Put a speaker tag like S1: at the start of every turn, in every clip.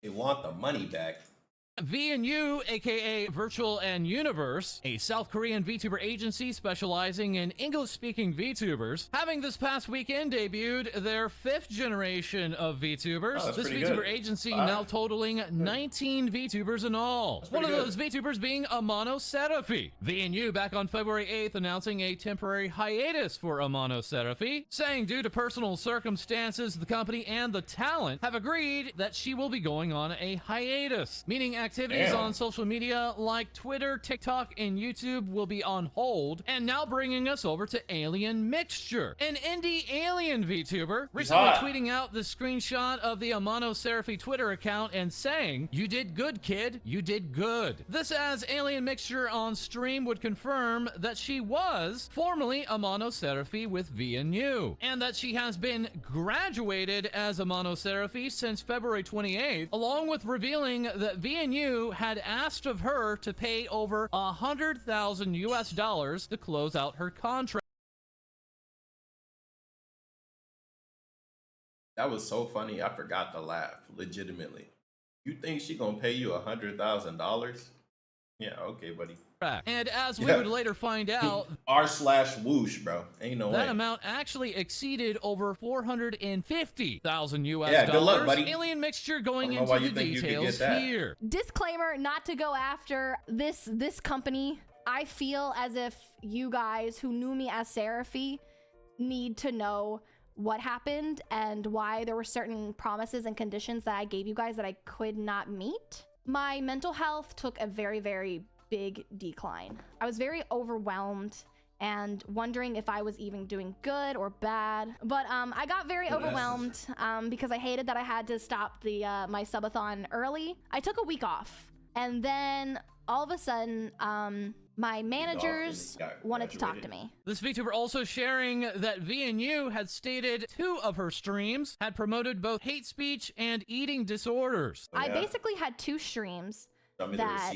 S1: They want the money back.
S2: VNU, aka Virtual and Universe, a South Korean VTuber agency specializing in English-speaking VTubers, having this past weekend debuted their 5th generation of VTubers.
S1: Oh,
S2: this
S1: VTuber
S2: VTuber agency now totaling 19 VTubers in all. One of those VTubers being Amano Serapi. VNU back on February 8th announcing a temporary hiatus for Amano Serapi, saying due to personal circumstances, the company and the talent have agreed that she will be going on a hiatus, meaning activities on social media like Twitter, TikTok, and YouTube will be on hold. And now bringing us over to Alien Mixture, an indie alien VTuber, recently tweeting out the screenshot of the Amano Serapi Twitter account and saying, "You did good, kid. You did good." This as Alien Mixture on stream would confirm that she was formerly Amano Serapi with VNU, and that she has been graduated as Amano Serapi since February 28th, along with revealing that VNU had asked of her to pay over $100,000 US to close out her contract.
S1: That was so funny. I forgot to laugh. Legitimately. You think she gonna pay you $100,000? Yeah, okay, buddy.
S2: And as we would later find out,
S1: r/whoosh, bro. Ain't no way.
S2: That amount actually exceeded over $450,000 US.
S1: Yeah, good luck, buddy.
S2: Alien Mixture going into the details here.
S3: Disclaimer, not to go after this company. I feel as if you guys who knew me as Serapi need to know what happened and why there were certain promises and conditions that I gave you guys that I could not meet. My mental health took a very, very big decline. I was very overwhelmed and wondering if I was even doing good or bad. But I got very overwhelmed because I hated that I had to stop the my subathon early. I took a week off, and then all of a sudden, my managers wanted to talk to me.
S2: This VTuber also sharing that VNU had stated 2 of her streams had promoted both hate speech and eating disorders.
S3: I basically had 2 streams that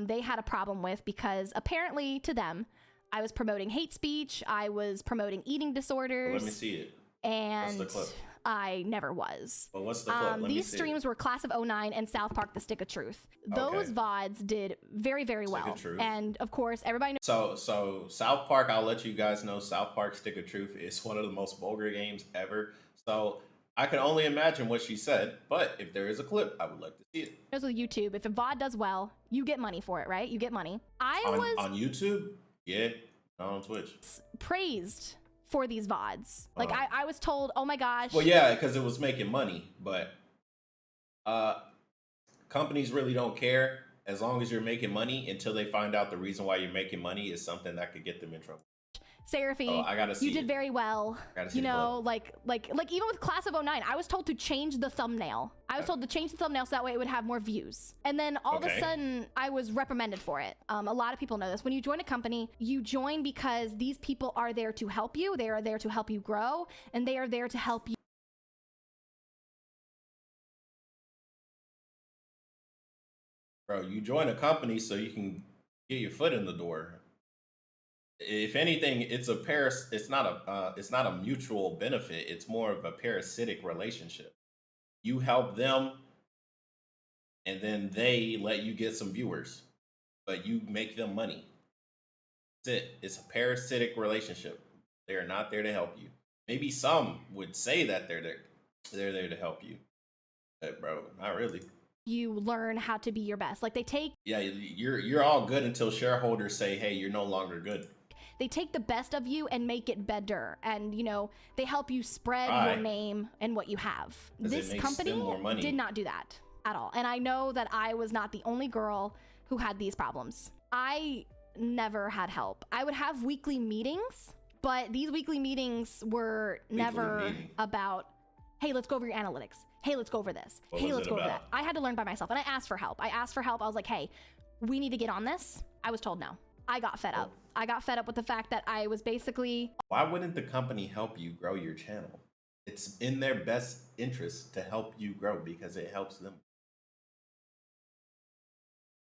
S3: they had a problem with because apparently to them, I was promoting hate speech, I was promoting eating disorders.
S1: Let me see it.
S3: And what's the clip? I never was.
S1: But what's the clip?
S3: These streams were Class of 09 and South Park The Stick of Truth. Those VODs did very, very well. And of course, everybody knows.
S1: So South Park, I'll let you guys know, South Park Stick of Truth is one of the most vulgar games ever. So I can only imagine what she said, but if there is a clip, I would like to see it.
S3: With YouTube, if a VOD does well, you get money for it, right? You get money. I was
S1: on YouTube? Yeah, not on Twitch.
S3: Praised for these VODs. Like I was told, oh my gosh.
S1: Well, yeah, because it was making money, but companies really don't care as long as you're making money until they find out the reason why you're making money is something that could get them in trouble.
S3: Serapi, you did very well. You know, like even with Class of 09, I was told to change the thumbnail. I was told to change the thumbnail so that way it would have more views. And then all of a sudden, I was reprimanded for it. A lot of people know this. When you join a company, you join because these people are there to help you. They are there to help you grow, and they are there to help you.
S1: Bro, you join a company so you can get your foot in the door. If anything, it's not a mutual benefit. It's more of a parasitic relationship. You help them, and then they let you get some viewers, but you make them money. That's it. It's a parasitic relationship. They're not there to help you. Maybe some would say that they're there to help you, but bro, not really.
S3: You learn how to be your best. Like they take.
S1: Yeah, you're all good until shareholders say, "Hey, you're no longer good."
S3: They take the best of you and make it better. And, you know, they help you spread your name and what you have. This company did not do that at all. And I know that I was not the only girl who had these problems. I never had help. I would have weekly meetings, but these weekly meetings were never about, hey, let's go over your analytics. Hey, let's go over this. Hey, let's go over that. I had to learn by myself, and I asked for help. I was like, hey, we need to get on this. I was told no. I got fed up. I got fed up with the fact that I was basically...
S1: Why wouldn't the company help you grow your channel? It's in their best interest to help you grow because it helps them.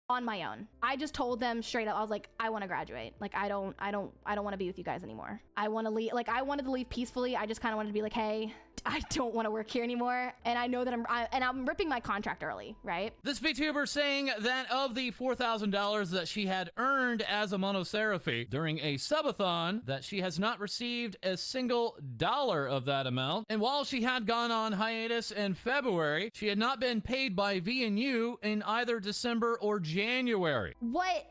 S3: On my own. I just told them straight up, I was like, I want to graduate. Like, I don't want to be with you guys anymore. I want to leave. Like, I wanted to leave peacefully. I just kind of wanted to be like, hey, I don't want to work here anymore, and I know that I'm ripping my contract early, right?
S2: This VTuber saying that of the $4,000 that she had earned as Amano Serapi during a subathon, that she has not received a single dollar of that amount. And while she had gone on hiatus in February, she had not been paid by VNU in either December or January.
S3: What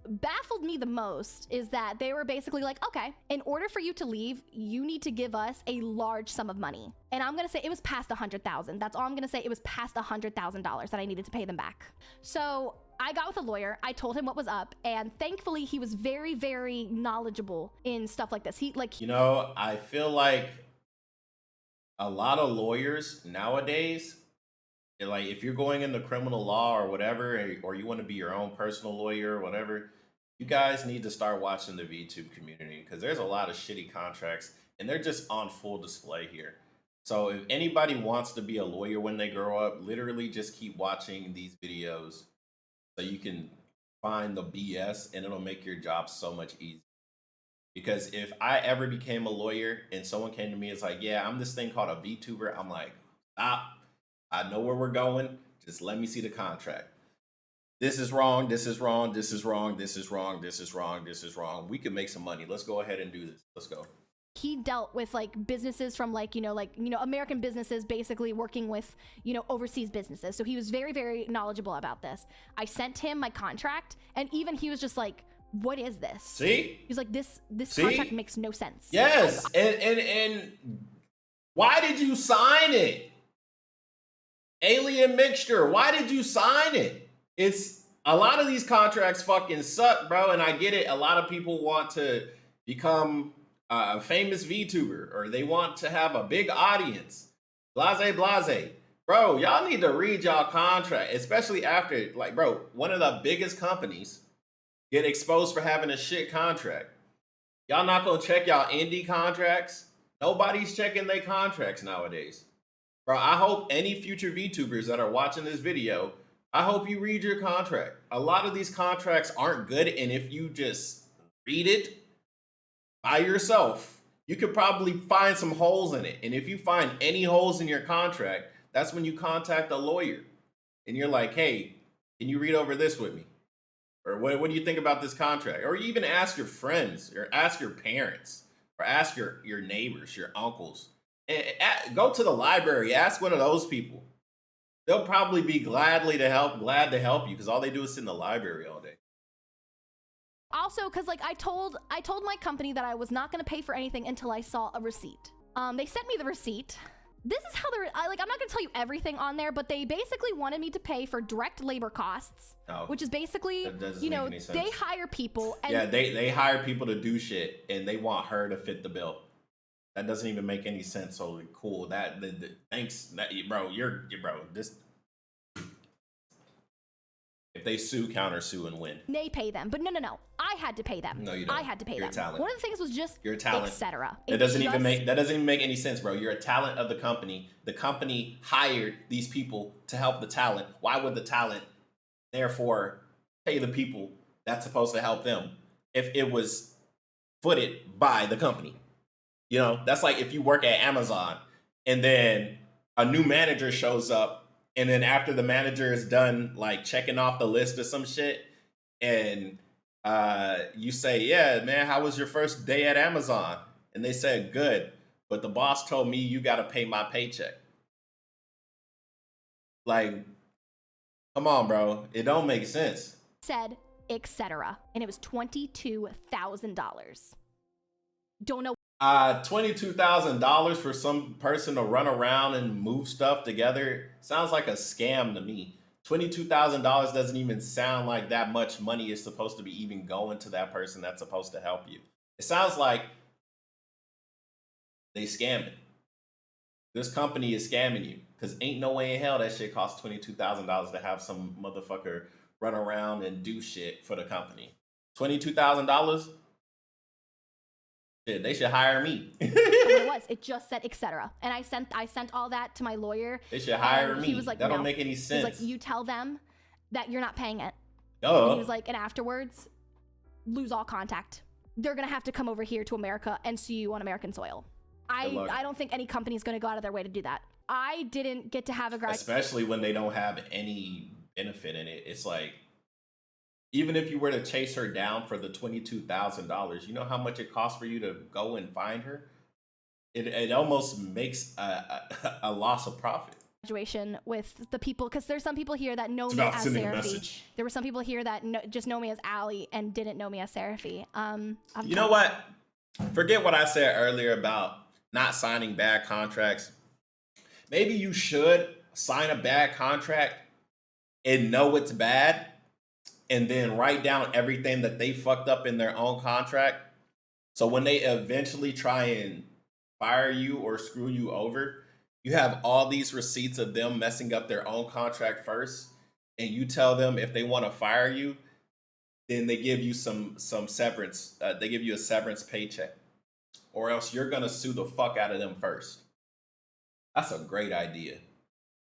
S3: baffled me the most is that they were basically like, okay, in order for you to leave, you need to give us a large sum of money. And I'm gonna say it was past 100,000. That's all I'm gonna say. It was past $100,000 that I needed to pay them back. So I got with a lawyer. I told him what was up, and thankfully he was very, very knowledgeable in stuff like this.
S1: You know, I feel like a lot of lawyers nowadays, like if you're going into criminal law or whatever, or you want to be your own personal lawyer or whatever, you guys need to start watching the VTube community, because there's a lot of shitty contracts and they're just on full display here. So if anybody wants to be a lawyer when they grow up, literally just keep watching these videos so you can find the BS, and it'll make your job so much easier. Because if I ever became a lawyer and someone came to me and it's like, yeah, I'm this thing called a VTuber, I'm like, stop. I know where we're going. Just let me see the contract. This is wrong. This is wrong. This is wrong. This is wrong. This is wrong. This is wrong. We can make some money. Let's go ahead and do this. Let's go.
S3: He dealt with like businesses from American businesses basically working with, overseas businesses. So he was very, very knowledgeable about this. I sent him my contract, and even he was just like, what is this?
S1: See?
S3: He's like, this contract makes no sense.
S1: Yes. And why did you sign it? Alien mixture. Why did you sign it? It's a lot of these contracts fucking suck, bro. And I get it. A lot of people want to become a famous VTuber, or they want to have a big audience. Blase, blase. Bro, y'all need to read y'all contract, especially after, like, bro, one of the biggest companies get exposed for having a shit contract. Y'all not gonna check y'all indie contracts? Nobody's checking their contracts nowadays. Bro, I hope any future VTubers that are watching this video, I hope you read your contract. A lot of these contracts aren't good, and if you just read it by yourself, you could probably find some holes in it. And if you find any holes in your contract, that's when you contact a lawyer. And you're like, hey, can you read over this with me? Or what do you think about this contract? Or you even ask your friends, or ask your parents, or ask your neighbors, your uncles. And go to the library, ask one of those people. They'll probably be glad to help you, because all they do is sit in the library all day.
S3: Also, because like I told my company that I was not going to pay for anything until I saw a receipt. They sent me the receipt. This is how I'm not going to tell you everything on there, but they basically wanted me to pay for direct labor costs, which is basically, they hire people. And
S1: yeah, they hire people to do shit, and they want her to fit the bill. That doesn't even make any sense. So cool. Thanks, bro. This. If they sue, counter sue, and win.
S3: They pay them, but no. I had to pay them.
S1: No, you don't.
S3: I had to pay
S1: You're
S3: them.
S1: a talent.
S3: One of the things was just
S1: you're a talent,
S3: etc.
S1: That doesn't even make any sense, bro. You're a talent of the company. The company hired these people to help the talent. Why would the talent, therefore, pay the people that's supposed to help them if it was footed by the company? That's like if you work at Amazon and then a new manager shows up, and then after the manager is done like checking off the list or some shit, and you say, yeah, man, how was your first day at Amazon? And they said, good, but the boss told me you got to pay my paycheck. Like, come on, bro. It don't make sense.
S3: Said, etc. And it was $22,000. Don't know.
S1: $22,000 for some person to run around and move stuff together sounds like a scam to me. $22,000 doesn't even sound like that much money is supposed to be even going to that person that's supposed to help you. It sounds like they scamming. This company is scamming you, because ain't no way in hell that shit costs $22,000 to have some motherfucker run around and do shit for the company. $22,000? They should hire me.
S3: It just said etc. And I sent all that to my lawyer.
S1: They should hire me.
S3: He was like,
S1: that don't make any sense.
S3: He was like, you tell them that you're not paying it.
S1: Oh.
S3: And he was like, and afterwards, lose all contact. They're gonna have to come over here to America and sue you on American soil. I don't think any company is going to go out of their way to do that. I didn't get to have a graduation.
S1: Especially when they don't have any benefit in it. It's like, even if you were to chase her down for the $22,000, you know how much it costs for you to go and find her? It almost makes a loss of profit.
S3: Graduation with the people, because there's some people here that know
S1: It's
S3: me
S1: about
S3: as
S1: sending a
S3: Serapi.
S1: message.
S3: There were some people here that just know me as Allie and didn't know me as Serapi.
S1: You know what? Forget what I said earlier about not signing bad contracts. Maybe you should sign a bad contract and know it's bad, and then write down everything that they fucked up in their own contract. So when they eventually try and fire you or screw you over, you have all these receipts of them messing up their own contract first, and you tell them if they want to fire you, then they give you some severance. They give you a severance paycheck, or else you're gonna sue the fuck out of them first. That's a great idea.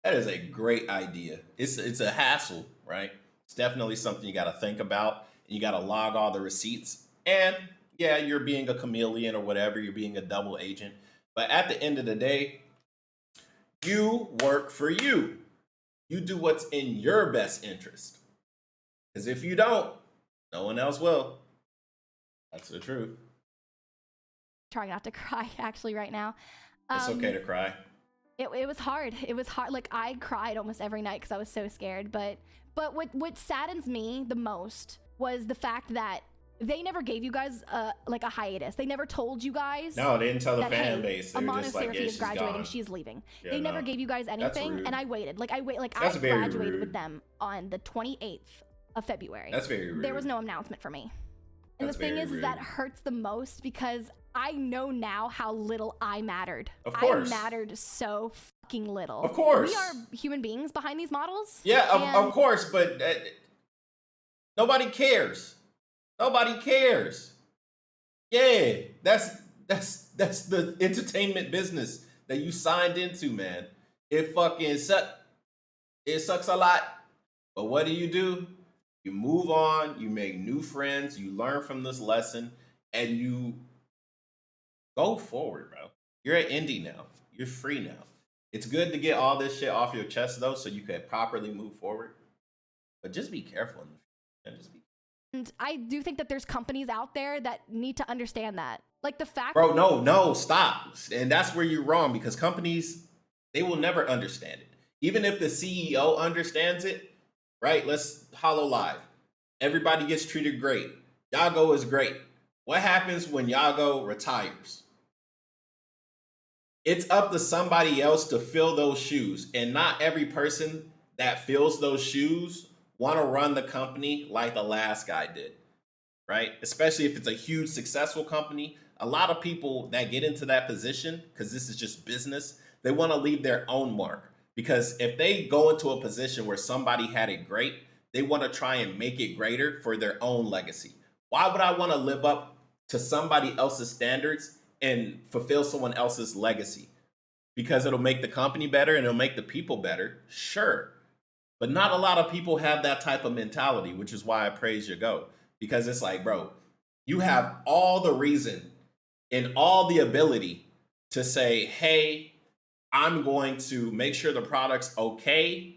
S1: That is a great idea. It's a hassle, right? It's definitely something you got to think about. And you got to log all the receipts. And yeah, you're being a chameleon or whatever. You're being a double agent. But at the end of the day, you work for you. You do what's in your best interest. Because if you don't, no one else will. That's the truth.
S3: Trying not to cry actually right now.
S1: It's okay to cry.
S3: It was hard. It was hard. Like, I cried almost every night because I was so scared. But what saddens me the most was the fact that they never gave you guys like a hiatus. They never told you guys.
S1: No, they didn't tell the
S3: that,
S1: fan
S3: hey,
S1: base. They were
S3: Amano
S1: just like,
S3: Serapi
S1: yeah,
S3: is
S1: she's
S3: graduating.
S1: gone.
S3: She's leaving.
S1: Yeah,
S3: they never
S1: no.
S3: gave you guys anything,
S1: rude.
S3: and I waited. Like, I
S1: That's very
S3: graduated
S1: rude.
S3: with them on the 28th of February.
S1: That's very rude.
S3: There was no announcement for me. And
S1: That's
S3: the thing
S1: very
S3: is that
S1: rude.
S3: hurts the most because I know now how little I mattered.
S1: Of course.
S3: I mattered so fucking little.
S1: Of course.
S3: We are human beings behind these models.
S1: Yeah, of course, but nobody cares. Nobody cares. Yeah, that's the entertainment business that you signed into, man. It fucking sucks a lot. But what do? You move on, you make new friends, you learn from this lesson, and you go forward, bro. You're at indie now. You're free now. It's good to get all this shit off your chest, though, so you can properly move forward. But just be careful. And
S3: I do think that there's companies out there that need to understand that. Like the fact...
S1: Bro, no, stop. And that's where you're wrong, because companies, they will never understand it. Even if the CEO understands it, right? Let's Hollow Live. Everybody gets treated great. Yago is great. What happens when Yago retires? It's up to somebody else to fill those shoes. And not every person that fills those shoes want to run the company like the last guy did, right? Especially if it's a huge successful company. A lot of people that get into that position, because this is just business, they want to leave their own mark. Because if they go into a position where somebody had it great, they want to try and make it greater for their own legacy. Why would I want to live up to somebody else's standards and fulfill someone else's legacy? Because it'll make the company better and it'll make the people better, sure. But not a lot of people have that type of mentality, which is why I praise your go. Because it's like, bro, you have all the reason and all the ability to say, hey, I'm going to make sure the product's okay,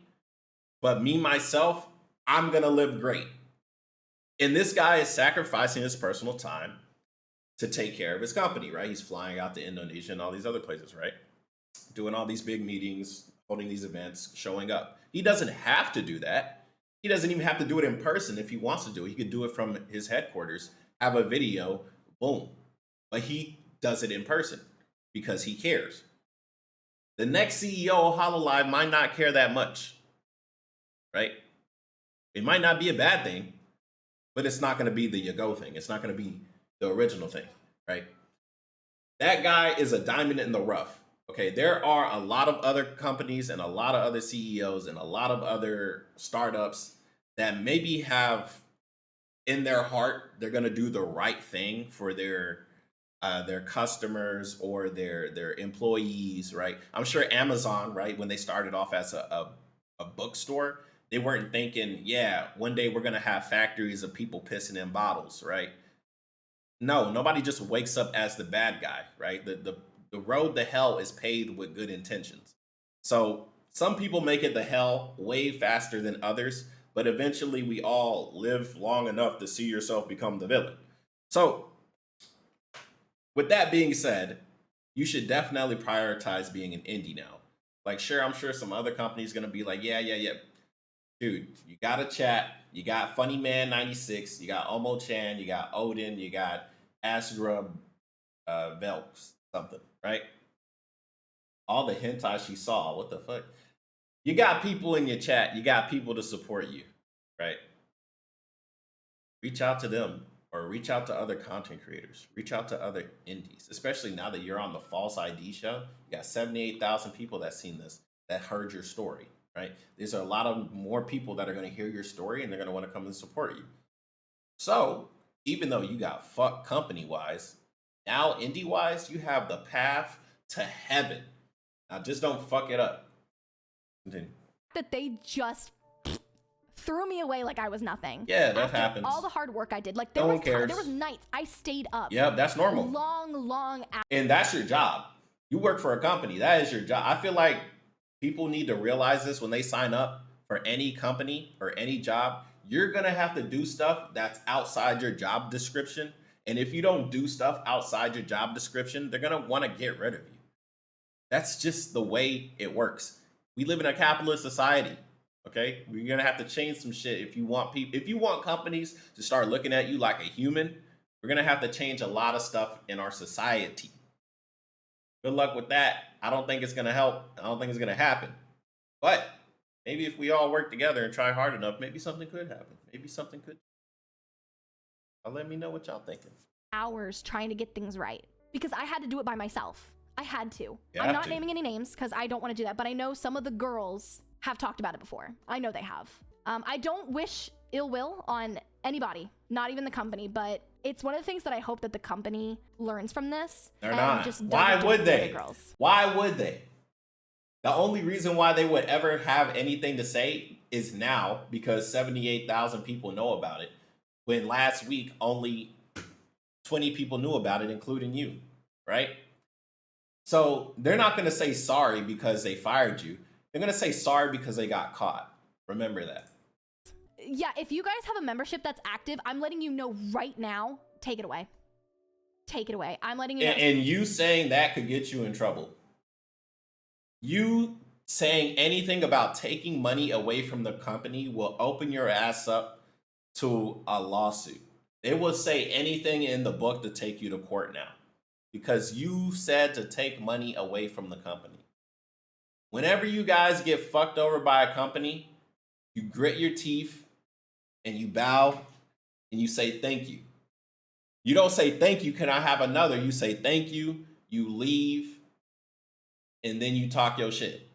S1: but me, myself, I'm going to live great. And this guy is sacrificing his personal time to take care of his company, right? He's flying out to Indonesia and all these other places, right? Doing all these big meetings, holding these events, showing up. He doesn't have to do that. He doesn't even have to do it in person if he wants to do it. He could do it from his headquarters, have a video, boom. But he does it in person because he cares. The next CEO of HoloLive might not care that much, right? It might not be a bad thing, but it's not going to be the Yago thing. It's not going to be the original thing, right? That guy is a diamond in the rough. Okay, there are a lot of other companies and a lot of other CEOs and a lot of other startups that maybe have in their heart they're going to do the right thing for their customers or their employees, right? I'm sure Amazon, right, when they started off as a bookstore, they weren't thinking, yeah, one day we're going to have factories of people pissing in bottles, right? No, nobody just wakes up as the bad guy, right? the road to hell is paved with good intentions. So some people make it to hell way faster than others, but eventually we all live long enough to see yourself become the villain. So with that being said, you should definitely prioritize being an indie now. Like, sure, I'm sure some other company's gonna be like, yeah. Dude, you got a chat, you got Funny Man 96, you got Omo Chan, you got Odin, you got Astra Velks, something, right? All the hentai she saw, what the fuck? You got people in your chat, you got people to support you, right? Reach out to them or reach out to other content creators, reach out to other indies, especially now that you're on the False ID show. You got 78,000 people that seen this, that heard your story, right? There's a lot of more people that are going to hear your story and they're going to want to come and support you. So even though you got fucked company wise, now indie wise, you have the path to heaven. Now just don't fuck it up. Continue.
S3: That they just threw me away like I was nothing.
S1: Yeah, that
S3: After
S1: happens.
S3: all the hard work I did. Like
S1: No one cares.
S3: there was nights I stayed up.
S1: Yeah, that's normal.
S3: Long hours.
S1: And that's your job. You work for a company. That is your job. I feel like people need to realize this when they sign up for any company or any job. You're going to have to do stuff that's outside your job description. And if you don't do stuff outside your job description, they're going to want to get rid of you. That's just the way it works. We live in a capitalist society. Okay, we're gonna have to change some shit if you want people. If you want companies to start looking at you like a human, we're gonna have to change a lot of stuff in our society. Good luck with that. I don't think it's gonna help. I don't think it's gonna happen. But maybe if we all work together and try hard enough, maybe something could happen. Maybe something could. Let me know what y'all thinking.
S3: Hours trying to get things right because I had to do it by myself. I had to.
S1: You
S3: I'm
S1: have
S3: not
S1: to.
S3: naming any names because I don't want to do that, but I know some of the girls have talked about it before. I know they have. I don't wish ill will on anybody, not even the company, but it's one of the things that I hope that the company learns from this.
S1: They're
S3: and
S1: not.
S3: Just
S1: Why
S3: doesn't do it
S1: would
S3: to the
S1: they?
S3: girls.
S1: Why would they? The only reason why they would ever have anything to say is now because 78,000 people know about it. When last week only 20 people knew about it, including you, right? So they're not going to say sorry because they fired you. They're going to say sorry because they got caught. Remember that.
S3: Yeah, if you guys have a membership that's active, I'm letting you know right now, take it away. Take it away. I'm letting you know.
S1: And you saying that could get you in trouble. You saying anything about taking money away from the company will open your ass up to a lawsuit. They will say anything in the book to take you to court now because you said to take money away from the company. Whenever you guys get fucked over by a company, you grit your teeth and you bow and you say thank you. You don't say thank you, can I have another? You say thank you, you leave, and then you talk your shit.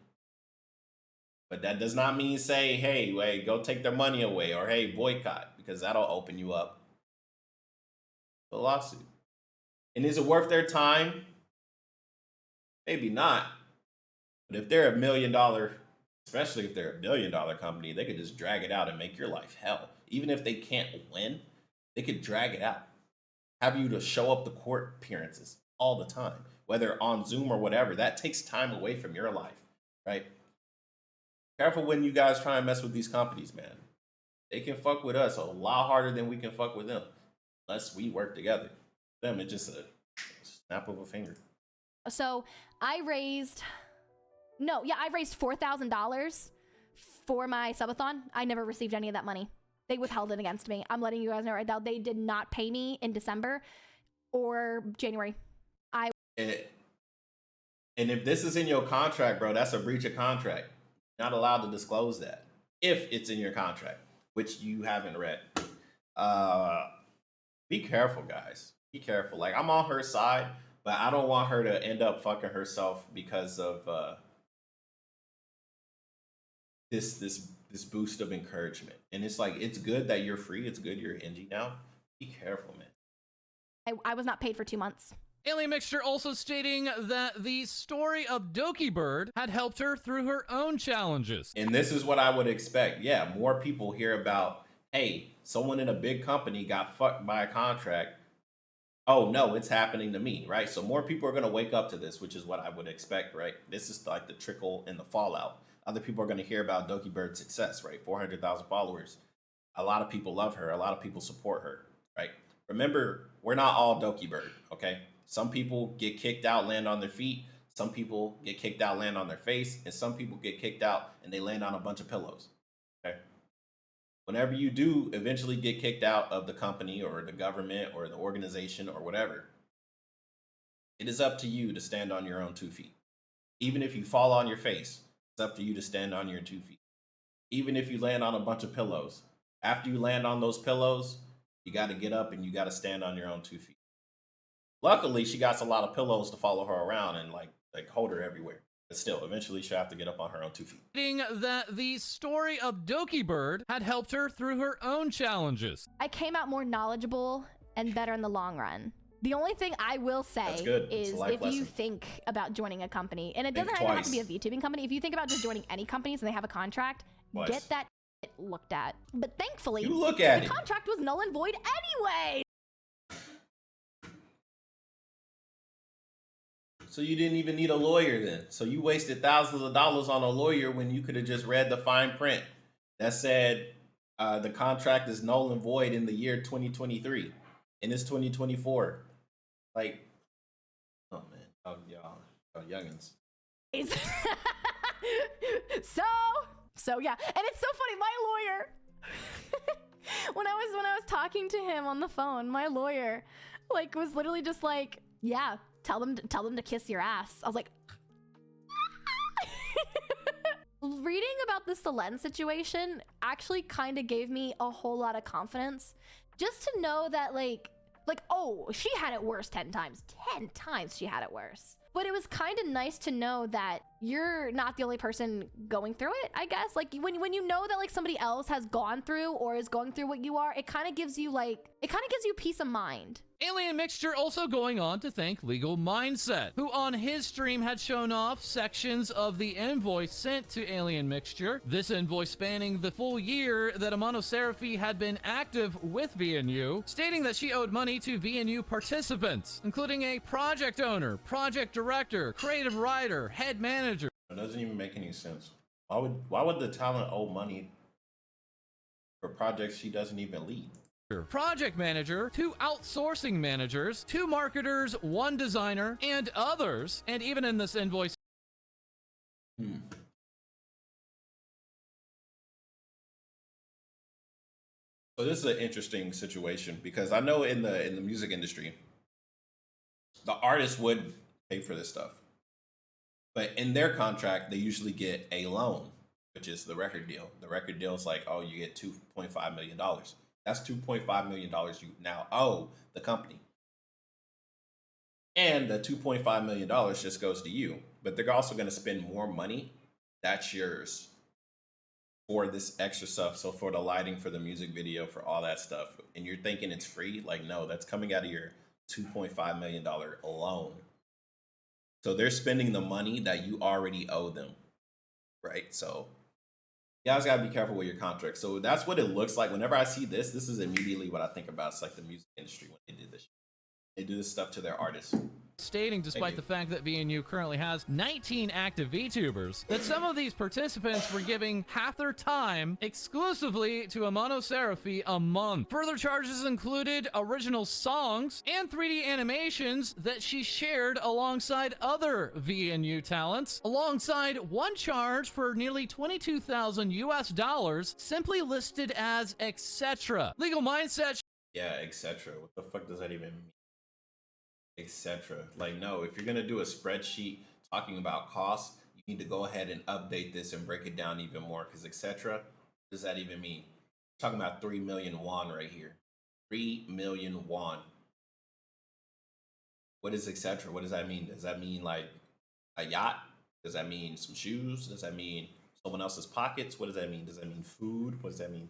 S1: But that does not mean say, hey, wait, go take their money away or hey, boycott, because that'll open you up to a lawsuit. And is it worth their time? Maybe not. But if they're $1 million, especially if they're $1 billion company, they could just drag it out and make your life hell. Even if they can't win, they could drag it out. Have you to show up to court appearances all the time, whether on Zoom or whatever. That takes time away from your life, right? Careful when you guys try and mess with these companies, man. They can fuck with us a lot harder than we can fuck with them, unless we work together. Them, it's just a snap of a finger.
S3: So I raised $4,000 for my subathon. I never received any of that money. They withheld it against me. I'm letting you guys know right now. They did not pay me in December or January.
S1: And if this is in your contract, bro, that's a breach of contract. You're not allowed to disclose that if it's in your contract, which you haven't read. Be careful, guys. Be careful. Like, I'm on her side, but I don't want her to end up fucking herself because of this boost of encouragement. And it's like, it's good that you're free. It's good you're indie now. Be careful, man.
S3: I was not paid for 2 months.
S2: Alien Mixture also stating that the story of Doki Bird had helped her through her own challenges.
S1: And this is what I would expect. Yeah, more people hear about, hey, someone in a big company got fucked by a contract. oh no, it's happening to me, right? So more people are going to wake up to this, which is what I would expect, right? This is like the trickle and the fallout. Other people are going to hear about Doki Bird's success, right? 400,000 followers. A lot of people love her. A lot of people support her, right? Remember, we're not all Doki Bird, okay? Some people get kicked out, land on their feet. Some people get kicked out, land on their face. And some people get kicked out and they land on a bunch of pillows, okay? Whenever you do eventually get kicked out of the company or the government or the organization or whatever, it is up to you to stand on your own 2 feet. Even if you fall on your face, it's up to you to stand on your 2 feet. Even if you land on a bunch of pillows, after you land on those pillows, you got to get up and you got to stand on your own 2 feet. Luckily, she got a lot of pillows to follow her around and like hold her everywhere. But still, eventually she'll have to get up on her own 2 feet.
S2: That the story of Doki Bird had helped her through her own challenges.
S3: I came out more knowledgeable and better in the long run. The only thing I will say is if you think about joining a company, and it doesn't even have to be a VTubing company, if you think about just joining any companies and they have a contract, get that looked at. But thankfully, the contract was null and void anyway.
S1: So you didn't even need a lawyer then. So you wasted thousands of dollars on a lawyer when you could have just read the fine print that said the contract is null and void in the year 2023 and it's 2024. Like, oh man, y'all youngins.
S3: So yeah, and it's so funny. My lawyer, when I was talking to him on the phone, my lawyer like was literally just like, yeah. Tell them to kiss your ass. I was like, reading about the Selene situation actually kind of gave me a whole lot of confidence, just to know that like, oh, she had it worse 10 times. 10 times she had it worse. But it was kind of nice to know that you're not the only person going through it, I guess. Like when you know that like somebody else has gone through or is going through what you are, it kind of gives you peace of mind.
S2: Alien Mixture also going on to thank Legal Mindset, who on his stream had shown off sections of the invoice sent to Alien Mixture. This invoice spanning the full year that Amano Serapi had been active with VNU, stating that she owed money to VNU participants, including a project owner, project director, creative writer, head manager.
S1: It doesn't even make any sense. Why would the talent owe money for projects she doesn't even lead?
S2: Project manager, 2 outsourcing managers, 2 marketers, 1 designer, and others. And even in this invoice.
S1: So this is an interesting situation because I know in the music industry, the artist would pay for this stuff. But in their contract, they usually get a loan, which is the record deal. The record deal is like, oh, you get $2.5 million. That's $2.5 million you now owe the company. And the $2.5 million just goes to you. But they're also going to spend more money. That's yours for this extra stuff. So for the lighting, for the music video, for all that stuff. And you're thinking it's free? Like, no, that's coming out of your $2.5 million loan. So they're spending the money that you already owe them, right? So you guys gotta be careful with your contract. So that's what it looks like. Whenever I see this is immediately what I think about. It's like the music industry when they did this. They do this stuff to their artists.
S2: Stating, despite the fact that VNU currently has 19 active VTubers, that some of these participants were giving half their time exclusively to Amano Serapi a month. Further charges included original songs and 3D animations that she shared alongside other VNU talents, alongside one charge for nearly $22,000 US, simply listed as etc. Legal Mindset.
S1: Yeah, etc. What the fuck does that even mean? Etc. Like, no, if you're gonna do a spreadsheet talking about costs, you need to go ahead and update this and break it down even more. Because etc. What does that even mean? We're talking about 3 million won right here. 3 million won. What is etc.? What does that mean? Does that mean like a yacht? Does that mean some shoes? Does that mean someone else's pockets? What does that mean? Does that mean food? What does that mean?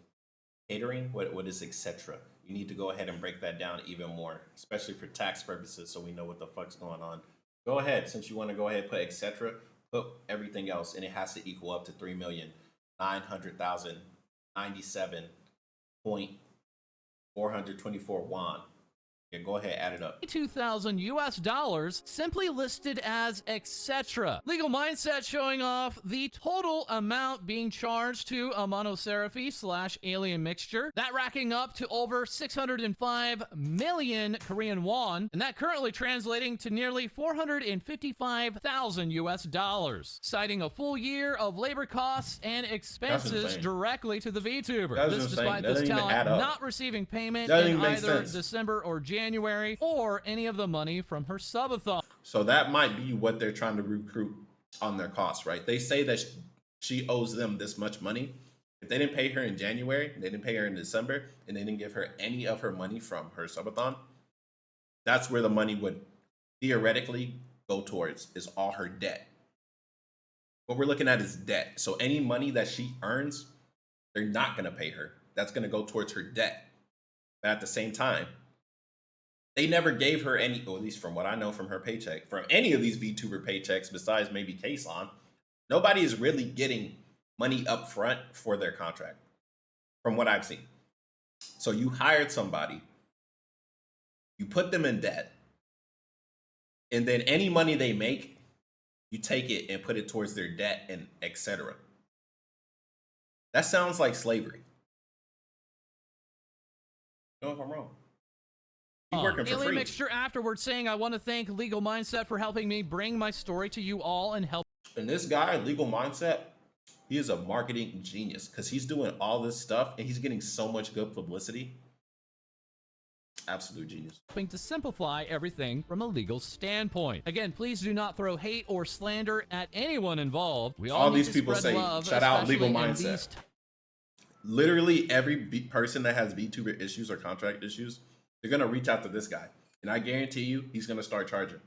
S1: Catering? What is etc.? You need to go ahead and break that down even more, especially for tax purposes, so we know what the fuck's going on. Go ahead, since you want to go ahead and put etc., put everything else, and it has to equal up to 3,900,097.424 won. Yeah, go ahead, add it up.
S2: 2,000 US dollars, simply listed as etc. Legal Mindset showing off the total amount being charged to Amano Serapi / Alien Mixture. That racking up to over 605 million Korean won, and that currently translating to nearly 455,000 US dollars, citing a full year of labor costs and expenses directly to the VTuber. This despite this talent not receiving payment in either December or January, or any of the money from her subathon.
S1: So that might be what they're trying to recruit on their costs, right? They say that she owes them this much money. If they didn't pay her in January, they didn't pay her in December, and they didn't give her any of her money from her subathon, that's where the money would theoretically go towards, is all her debt. What we're looking at is debt. So any money that she earns, they're not going to pay her. That's going to go towards her debt. But at the same time, they never gave her any, or at least from what I know from her paycheck, from any of these VTuber paychecks, besides maybe KhunShawn, nobody is really getting money up front for their contract, from what I've seen. So you hired somebody, you put them in debt, and then any money they make, you take it and put it towards their debt and etc. That sounds like slavery. I don't know if I'm wrong.
S2: Alien Mixture afterwards saying, I want to thank Legal Mindset for helping me bring my story to you all and help.
S1: And this guy, Legal Mindset, he is a marketing genius because he's doing all this stuff and he's getting so much good publicity. Absolute genius.
S2: Helping to simplify everything from a legal standpoint. Again, please do not throw hate or slander at anyone involved. We all
S1: these people say, love, shout out Legal Mindset. Literally every person that has VTuber issues or contract issues, they're going to reach out to this guy. And I guarantee you, he's going to start charging.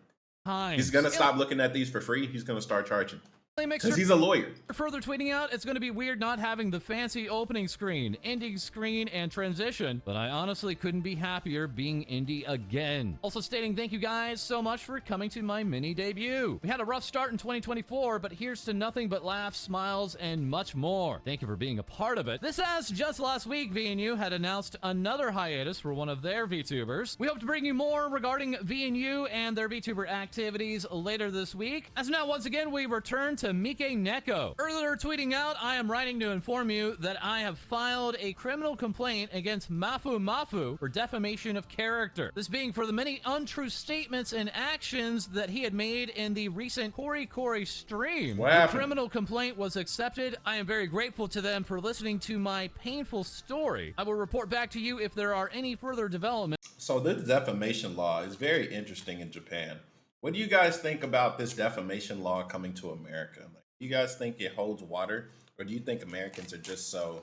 S1: He's going to stop looking at these for free. He's going to start charging. Because he's a lawyer.
S2: Further tweeting out, it's going to be weird not having the fancy opening screen, ending screen, and transition, but I honestly couldn't be happier being indie again. Also stating thank you guys so much for coming to my mini debut. We had a rough start in 2024, but here's to nothing but laughs, smiles, and much more. Thank you for being a part of it. This as just last week, VNU had announced another hiatus for one of their VTubers. We hope to bring you more regarding VNU and their VTuber activities later this week. As now, once again, we return to Mike Neko. Earlier tweeting out, I am writing to inform you that I have filed a criminal complaint against Mafu for defamation of character. This being for the many untrue statements and actions that he had made in the recent Cory stream. The criminal complaint was accepted. I am very grateful to them for listening to my painful story. I will report back to you if there are any further developments.
S1: So this defamation law is very interesting in Japan. What do you guys think about this defamation law coming to America? Like, do you guys think it holds water, or do you think Americans are just so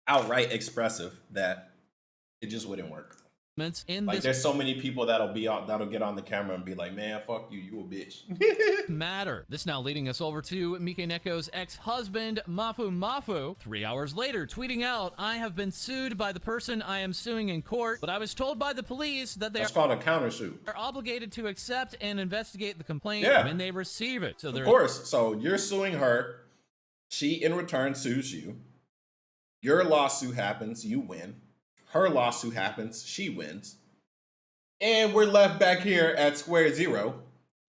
S1: outright expressive that it just wouldn't work? There's so many people that'll get on the camera and be like, man, fuck you, you a bitch.
S2: Matter. This now leading us over to Mike Neko's ex-husband, Mafu. 3 hours later, tweeting out, I have been sued by the person I am suing in court, but I was told by the police that
S1: That's called a countersuit.
S2: Are obligated to accept and investigate the complaint when they receive it. So
S1: of course. So you're suing her. She, in return, sues you. Your lawsuit happens. You win. Her lawsuit happens, she wins. And we're left back here at square zero.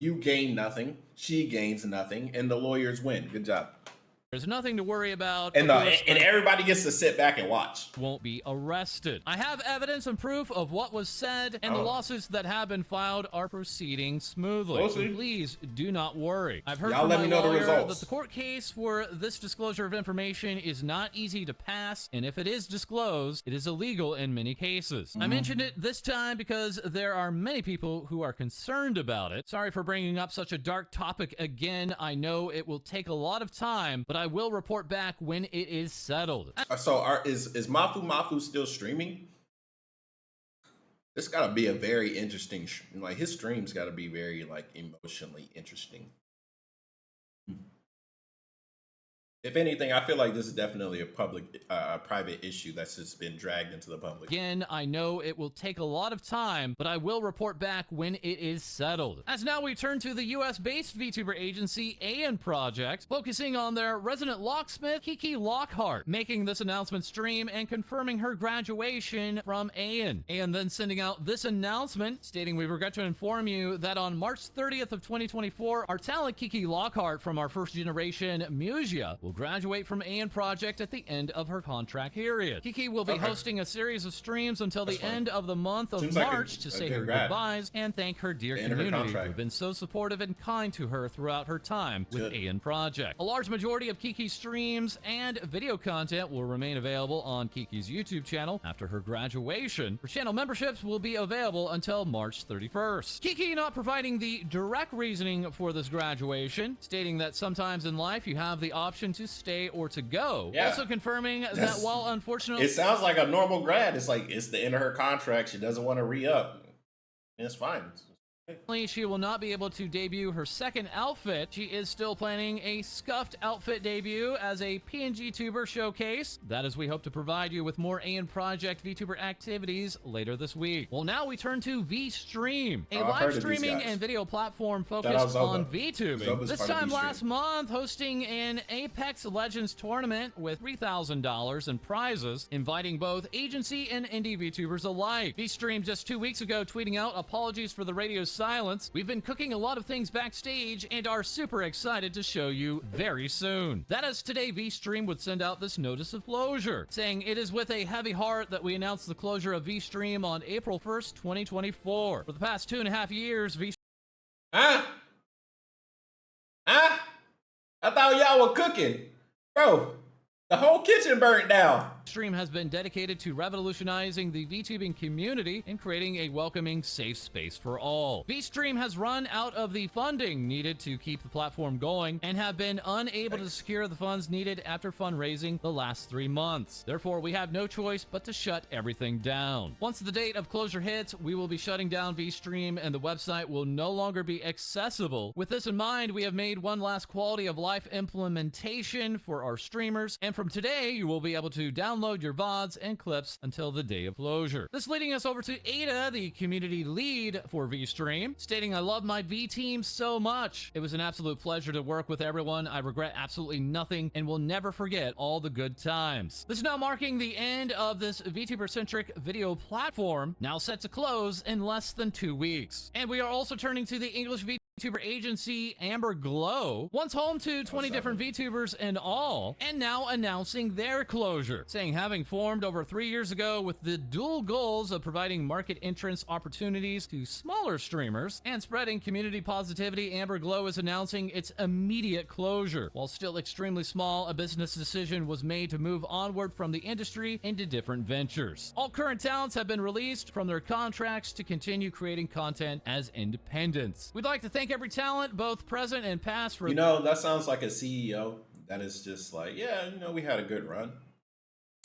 S1: You gain nothing, she gains nothing, and the lawyers win. Good job.
S2: There's nothing to worry about.
S1: And everybody gets to sit back and watch.
S2: Won't be arrested. I have evidence and proof of what was said, and the lawsuits that have been filed are proceeding smoothly. So please do not worry. I've heard from my lawyer that the court case for this disclosure of information is not easy to pass, and if it is disclosed, it is illegal in many cases. I mentioned it this time because there are many people who are concerned about it. Sorry for bringing up such a dark topic again. I know it will take a lot of time, but I will report back when it is settled.
S1: So is Mafu still streaming? This gotta be a very interesting, like his streams gotta be very like emotionally interesting. If anything, I feel like this is definitely a private issue that's just been dragged into the public.
S2: Again, I know it will take a lot of time, but I will report back when it is settled. As now we turn to the US-based VTuber agency A&N Project, focusing on their resident locksmith, Kiki Lockhart, making this announcement stream and confirming her graduation from A&N. And then sending out this announcement, stating we regret to inform you that on March 30th of 2024, our talent Kiki Lockhart from our first generation Musia will graduate from A&N Project at the end of her contract period. Kiki will be hosting a series of streams until the end of the month of March to say her goodbyes and thank her dear community who have been so supportive and kind to her throughout her time with A&N Project. A large majority of Kiki's streams and video content will remain available on Kiki's YouTube channel after her graduation. Her channel memberships will be available until March 31st. Kiki not providing the direct reasoning for this graduation, stating that sometimes in life you have the option to stay or to go. Yeah. Also confirming that while unfortunately...
S1: It sounds like a normal grad. It's like, it's the end of her contract. She doesn't want to re-up. It's fine.
S2: She will not be able to debut her second outfit. She is still planning a scuffed outfit debut as a PNG tuber showcase. That is, we hope to provide you with more A&N Project VTuber activities later this week. Well, now we turn to VStream, a live streaming and video platform focused on VTubing. This time last month, hosting an Apex Legends tournament with $3,000 in prizes, inviting both agency and indie VTubers alike. VStream just 2 weeks ago tweeting out apologies for the radio's silence. We've been cooking a lot of things backstage and are super excited to show you very soon. That is, today VStream would send out this notice of closure, saying it is with a heavy heart that we announce the closure of VStream on April 1st, 2024. For the past 2.5 years,
S1: I thought y'all were cooking. Bro, the whole kitchen burnt down.
S2: VStream has been dedicated to revolutionizing the VTubing community and creating a welcoming, safe space for all. VStream has run out of the funding needed to keep the platform going and have been unable to secure the funds needed after fundraising the last 3 months. Therefore, we have no choice but to shut everything down. Once the date of closure hits, we will be shutting down VStream and the website will no longer be accessible. With this in mind, we have made one last quality of life implementation for our streamers, and from today, you will be able to download your VODs and clips until the day of closure. This leading us over to Ada, the community lead for VStream, stating, I love my V team so much. It was an absolute pleasure to work with everyone. I regret absolutely nothing and will never forget all the good times. This is now marking the end of this VTuber-centric video platform, now set to close in less than 2 weeks. And we are also turning to the English VTuber agency Amber Glow, once home to 20 different VTubers in all, and now announcing their closure, saying having formed over 3 years ago with the dual goals of providing market entrance opportunities to smaller streamers and spreading community positivity, Amber Glow is announcing its immediate closure. While still extremely small, a business decision was made to move onward from the industry into different ventures. All current talents have been released from their contracts to continue creating content as independents. We'd like to thank every talent, both present and past, for...
S1: You know, that sounds like a CEO that is just like, yeah, you know, we had a good run.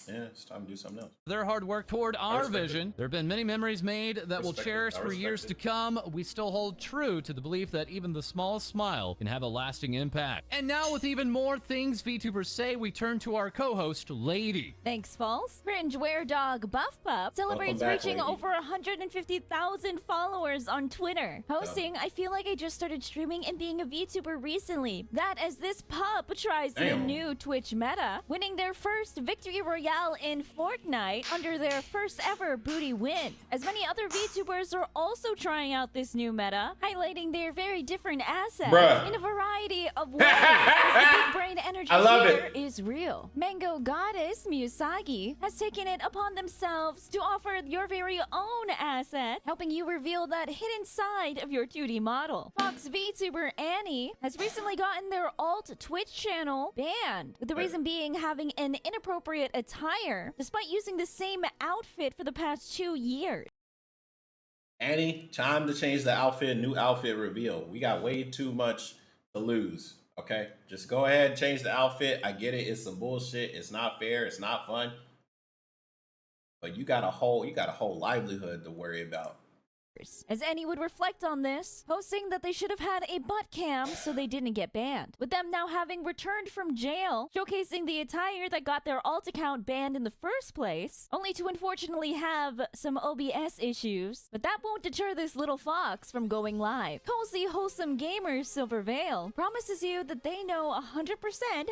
S1: Yeah, it's time to do something else.
S2: Their hard work toward our vision. There have been many memories made that we'll cherish for years to come. We still hold true to the belief that even the smallest smile can have a lasting impact. And now, with even more things VTubers say, we turn to our co-host, Lady.
S4: Thanks, False. Cringe Wear Dog Buff Pup celebrates reaching over 150,000 followers on Twitter. Posting, I feel like I just started streaming and being a VTuber recently. That as this pup tries the new Twitch meta, winning their first victory royale in Fortnite under their first ever booty win. As many other VTubers are also trying out this new meta, highlighting their very different assets in a variety of ways. The big brain energy here is real. Mango Goddess Musagi has taken it upon themselves to offer your very own asset, helping you reveal that hidden side of your 2D model. Fox VTuber Annie has recently gotten their alt Twitch channel banned, with the reason being having an inappropriate attire, despite using the same outfit for the past 2 years.
S1: Annie, time to change the outfit, new outfit reveal. We got way too much to lose, okay? Just go ahead and change the outfit. I get it, it's some bullshit, it's not fair, it's not fun. But you got a whole livelihood to worry about.
S4: As Annie would reflect on this, posting that they should have had a butt cam so they didn't get banned, with them now having returned from jail, showcasing the attire that got their alt account banned in the first place, only to unfortunately have some OBS issues. But that won't deter this little fox from going live. Cozy Wholesome Gamers Silver Veil promises you that they know 100%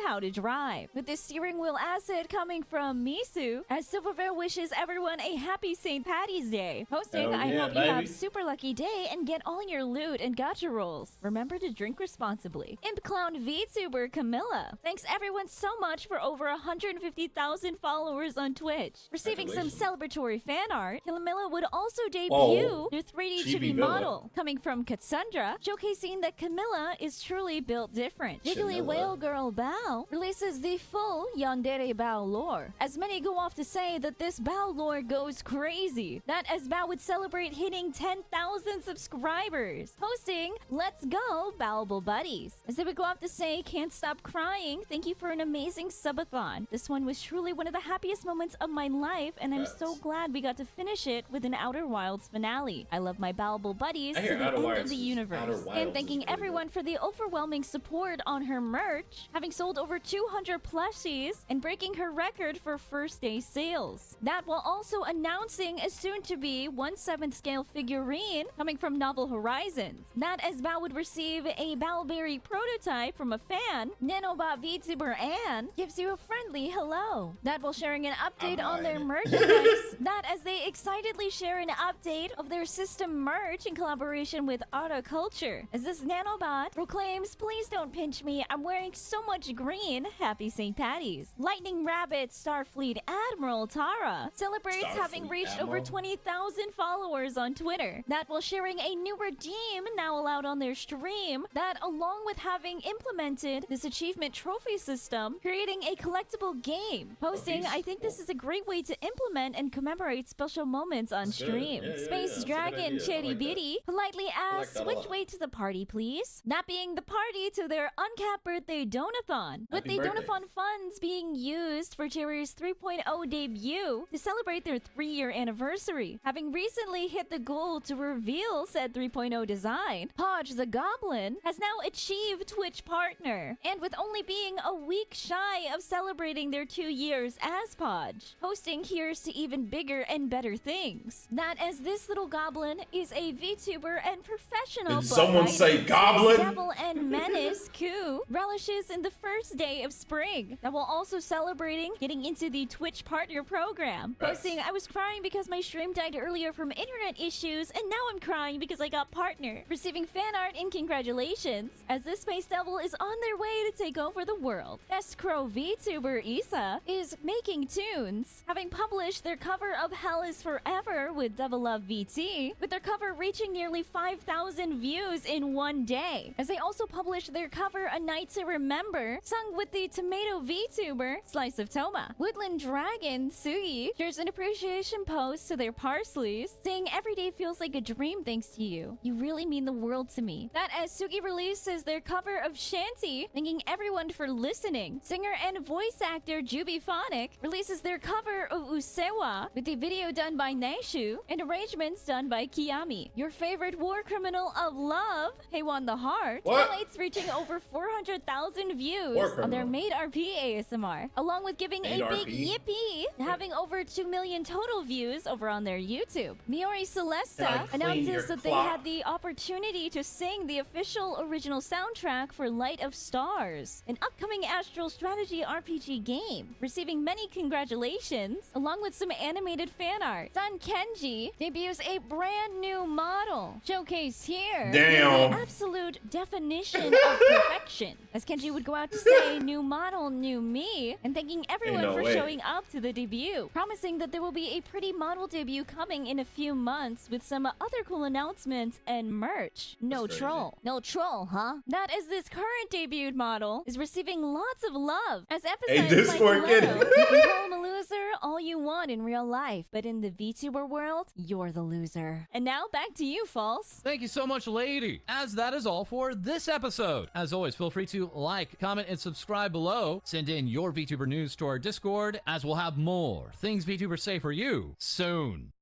S4: how to drive, with this steering wheel asset coming from Misu, as Silver Veil wishes everyone a happy St. Patty's Day, posting, I hope you have super lucky day and get all your loot and gacha rolls. Remember to drink responsibly. Imp Clown VTuber Camilla thanks everyone so much for over 150,000 followers on Twitch. Receiving some celebratory fan art, Camilla would also debut their 3D chibi model, coming from Cassandra, showcasing that Camilla is truly built different. Jiggly Whale Girl Bao releases the full Yandere Bao lore, as many go off to say that this Bao lore goes crazy. That as Bao would celebrate hitting 10,000 subscribers, posting, "Let's go, Baoable Buddies." As they would go off to say, "Can't stop crying. Thank you for an amazing subathon. This one was truly one of the happiest moments of my life, and I'm so glad we got to finish it with an Outer Wilds finale. I love my Baoable Buddies to the end of the universe." And thanking everyone for the overwhelming support on her merch, having sold over 200 plushies and breaking her record for first day sales. That while also announcing a soon-to-be 1/7 scale figurine coming from Novel Horizons. That as Bao would receive a Bowberry prototype from a fan, Nanobot VTuber Anne gives you a friendly hello. That while sharing an update on their merchandise. That as they excitedly share an update of their system merch in collaboration with Autoculture. As this Nanobot proclaims, "Please don't pinch me, I'm wearing so much green. Happy St. Patty's." Lightning Rabbit Starfleet Admiral Tara celebrates having reached over 20,000 followers on Twitter. That while sharing a new redeem now allowed on their stream. That along with having implemented this achievement trophy system, creating a collectible game. Posting, "I think this is a great way to implement and commemorate special moments on stream." Space Dragon Cherry Bitty politely asks, "Which way to the party, please?" That being the party to their uncapped birthday donathon, with the donathon funds being used for Cherry's 3.0 debut to celebrate their 3-year anniversary. Having recently hit the goal to reveal said 3.0 design, Podge the Goblin has now achieved Twitch partner, and with only being a week shy of celebrating their 2 years as Podge, hosting here's to even bigger and better things. That as this little goblin is a VTuber and professional.
S1: Did someone say goblin?
S4: Devil and Menace Coup relishes in the first day of spring. That while also celebrating getting into the Twitch partner program. Posting, "I was crying because my stream died earlier from internet issues, and now I'm crying because I got partner." Receiving fan art and congratulations, as this Space Devil is on their way to take over the world. Best Crow VTuber Isa is making tunes, having published their cover of Hell is Forever with Devil Love VT, with their cover reaching nearly 5,000 views in one day. As they also published their cover A Night to Remember, sung with the Tomato VTuber Slice of Toma. Woodland Dragon Sugi shares an appreciation post to their Parsleys, saying, "Every day feels like a dream thanks to you. You really mean the world to me." That as Sugi releases their cover of Shanty, thanking everyone for listening. Singer and voice actor Juby Phonic releases their cover of Usewa, with the video done by Naishu and arrangements done by Kiami. Your favorite war criminal of love, Heiwan the Heart, highlights reaching over 400,000 views on their Made RP ASMR, along with giving a big yippee, having over 2 million total views over on their YouTube. Miori Celesta announces that they had the opportunity to sing the official original soundtrack for Light of Stars, an upcoming astral strategy RPG game, receiving many congratulations, along with some animated fan art. Sun Kenji debuts a brand new model, showcased here.
S1: Damn.
S4: The absolute definition of perfection. As Kenji would go out to say, "New model, new me," and thanking everyone for showing up to the debut, promising that there will be a pretty model debut coming in a few months with some other cool announcements and merch. No troll. No troll, huh? That as this current debuted model is receiving lots of love, as emphasized by Kalono, you can call him a loser all you want in real life, but in the VTuber world, you're the loser. And now back to you, False.
S2: Thank you so much, lady. As that is all for this episode. As always, feel free to like, comment, and subscribe below. Send in your VTuber news to our Discord, as we'll have more things VTubers say for you soon.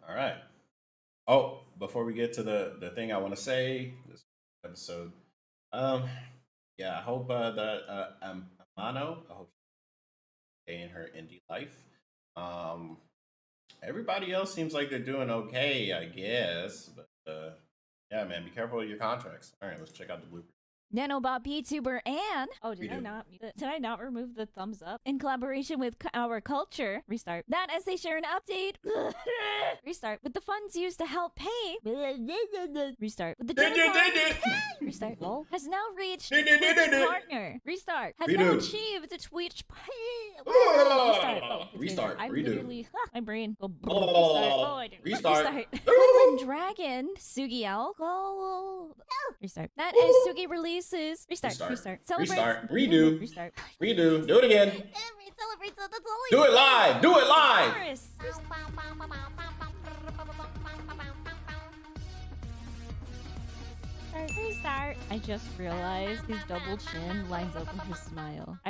S1: All right. Oh, before we get to the thing I want to say this episode, yeah, I hope that Amano, I hope she's in her indie life. Everybody else seems like they're doing okay, I guess, but yeah, man, be careful with your contracts. All right, let's check out the bloopers.
S4: Nanobot VTuber and did I not remove the thumbs up in collaboration with our culture? Restart that as they share an update. Restart with the funds used to help pay. Restart with the restart has now reached Twitch partner. Restart has now achieved the Twitch.
S1: Restart.
S4: I'm
S1: Redo.
S4: literally my brain. Restart.
S1: Oh,
S4: I didn't
S1: restart.
S4: Quinlan Dragon Sugiel. Restart that as Sugi releases. Restart. Celebrate.
S1: Restart. Redo.
S4: Restart.
S1: Redo. Do it again.
S4: Celebrate. That's all.
S1: Do it live. Do it live.
S4: Restart. I just realized his double chin lines up with his smile.